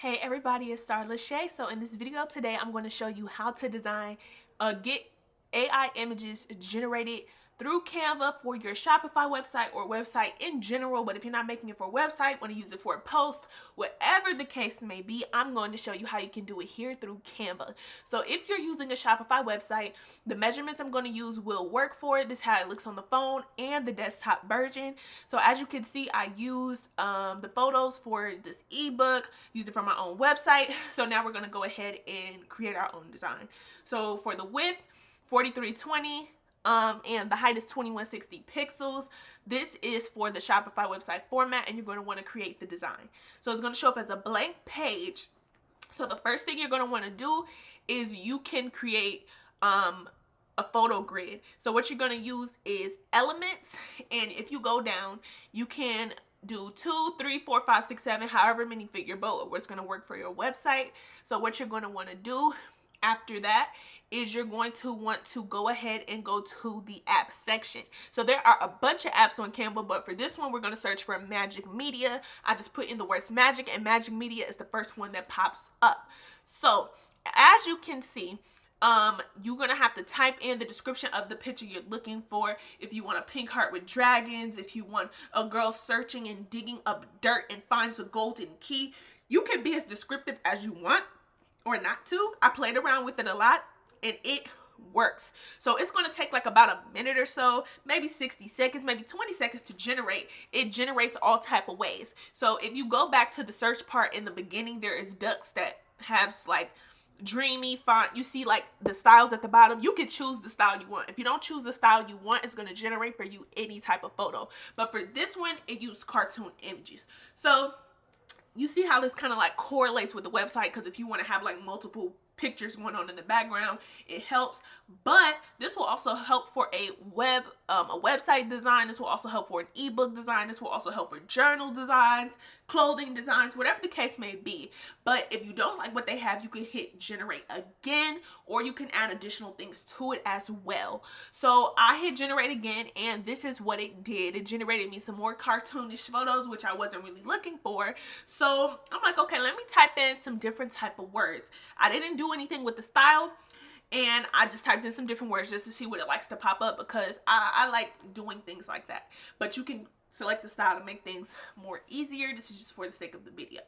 Hey everybody, it's Star Lachey. So in this video today, I'm going to show you how to design get AI images generated through Canva for your Shopify website or website in general. But if you're not making it for a website, want to use it for a post, whatever the case may be, I'm going to show you how you can do it here through Canva. So if you're using a Shopify website, the measurements I'm going to use will work for it. This is how it looks on the phone and the desktop version. So as you can see, I used the photos for this ebook, used it from my own website. So now we're going to go ahead and create our own design. So for the width, 4320, and the height is 2160 pixels. This is for the Shopify website format, and you're going to want to create the design. So it's going to show up as a blank page. So the first thing you're going to want to do is you can create a photo grid. So what you're going to use is elements, and if you go down, you can do 2, 3, 4, 5, 6, 7, however many fit your boat, what's going to work for your website. So what you're going to want to do after that is you're going to want to go ahead and go to the app section. So there are a bunch of apps on Canva, but for this one, we're going to search for Magic Media. I just put in the words magic, and Magic Media is the first one that pops up. So as you can see, you're gonna have to type in the description of the picture you're looking for. If you want a pink heart with dragons, if you want a girl searching and digging up dirt and finds a golden key, you can be as descriptive as you want or not to. I played around with it a lot and it works. So it's going to take like about a minute or so, maybe 60 seconds, maybe 20 seconds to generate. It generates all type of ways. So if you go back to the search part in the beginning, there is ducks that has like dreamy font. You see like the styles at the bottom. You can choose the style you want. If you don't choose the style you want, it's going to generate for you any type of photo. But for this one, it used cartoon images. So you see how this kind of like correlates with the website, because if you want to have like multiple pictures going on in the background, it helps. But this will also help for a website design. This will also help for an ebook design. This will also help for journal designs, clothing designs, whatever the case may be. But if you don't like what they have, you can hit generate again, or you can add additional things to it as well. So I hit generate again, and this is what it did. It generated me some more cartoonish photos, which I wasn't really looking for. So I'm like, okay, let me type in some different type of words. I didn't do anything with the style, and I just typed in some different words just to see what it likes to pop up, because I like doing things like that. But you can select the style to make things more easier. This is just for the sake of the video.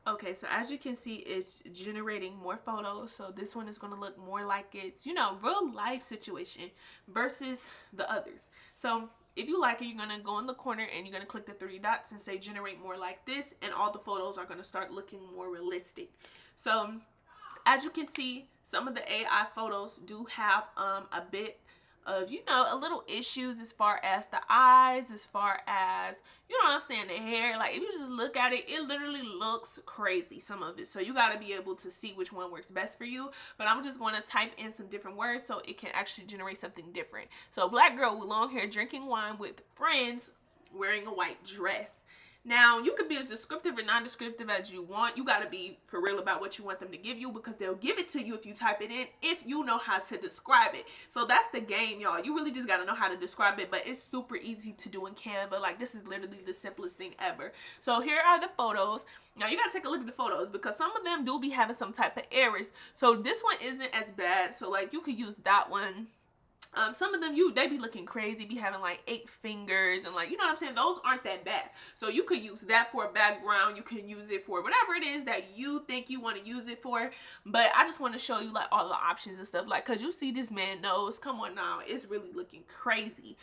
Okay, so as you can see, it's generating more photos. So this one is going to look more like it's, you know, real life situation versus the others. So if you like it, you're going to go in the corner and you're going to click the 3 dots and say generate more like this, and all the photos are going to start looking more realistic. So as you can see, some of the AI photos do have a bit of, you know, a little issues as far as the eyes, as far as, you know what I'm saying, the hair. Like if you just look at it, it literally looks crazy, some of it. So you got to be able to see which one works best for you. But I'm just going to type in some different words so it can actually generate something different. So black girl with long hair drinking wine with friends wearing a white dress. Now, you can be as descriptive or non-descriptive as you want. You got to be for real about what you want them to give you, because they'll give it to you if you type it in, if you know how to describe it. So that's the game, y'all. You really just got to know how to describe it, but it's super easy to do in Canva. Like, this is literally the simplest thing ever. So here are the photos. Now, you got to take a look at the photos, because some of them do be having some type of errors. So this one isn't as bad. So, like, you could use that one. Some of them, they be looking crazy, be having like 8 fingers and like, you know what I'm saying? Those aren't that bad. So you could use that for a background. You can use it for whatever it is that you think you want to use it for. But I just want to show you like all the options and stuff, like, because you see this man nose. Come on now. It's really looking crazy.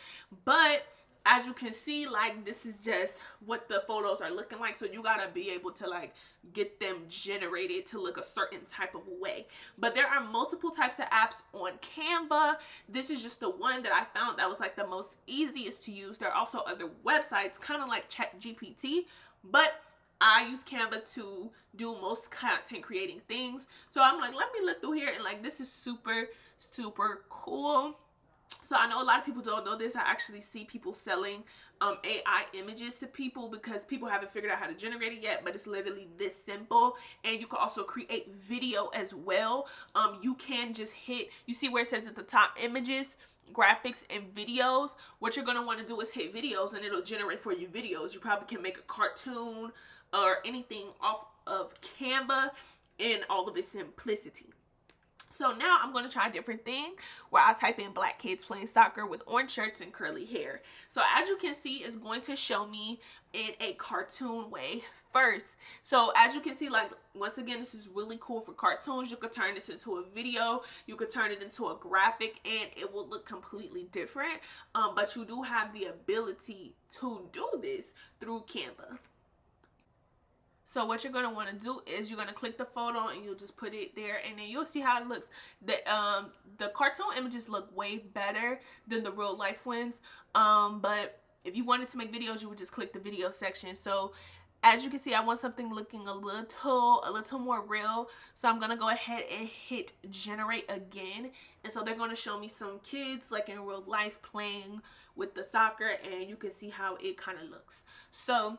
But as you can see, like, this is just what the photos are looking like. So you gotta be able to like get them generated to look a certain type of way. But there are multiple types of apps on Canva. This is just the one that I found that was like the most easiest to use. There are also other websites, kind of like ChatGPT, but I use Canva to do most content creating things. So I'm like, let me look through here, and like, this is super, super cool. So I know a lot of people don't know this. I actually see people selling AI images to people, because people haven't figured out how to generate it yet, but it's literally this simple. And you can also create video as well. You can just hit, you see where it says at the top, images, graphics, and videos. What you're going to want to do is hit videos, and it'll generate for you videos. You probably can make a cartoon or anything off of Canva in all of its simplicity. So now I'm going to try a different thing where I type in black kids playing soccer with orange shirts and curly hair. So as you can see, it's going to show me in a cartoon way first. So as you can see, like, once again, this is really cool for cartoons. You could turn this into a video, you could turn it into a graphic, and it will look completely different. But you do have the ability to do this through Canva. So what you're going to want to do is you're going to click the photo and you'll just put it there, and then you'll see how it looks. The cartoon images look way better than the real life ones. But if you wanted to make videos, you would just click the video section. So as you can see, I want something looking a little more real. So I'm going to go ahead and hit generate again. And so they're going to show me some kids like in real life playing with the soccer, and you can see how it kind of looks. So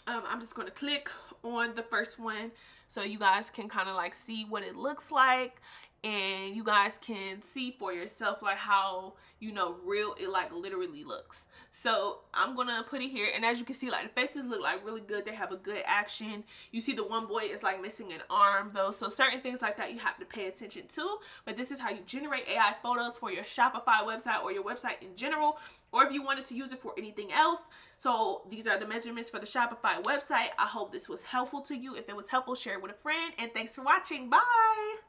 I'm just going to click on the first one so you guys can kind of like see what it looks like, and you guys can see for yourself like how, you know, real it like literally looks. So I'm gonna put it here, and as you can see, like the faces look like really good. They have a good action. You see the one boy is like missing an arm though, so certain things like that you have to pay attention to. But this is how you generate AI photos for your Shopify website or your website in general, or if you wanted to use it for anything else. So these are the measurements for the Shopify website. I hope this was helpful to you. If it was helpful, share it with a friend, and thanks for watching. Bye.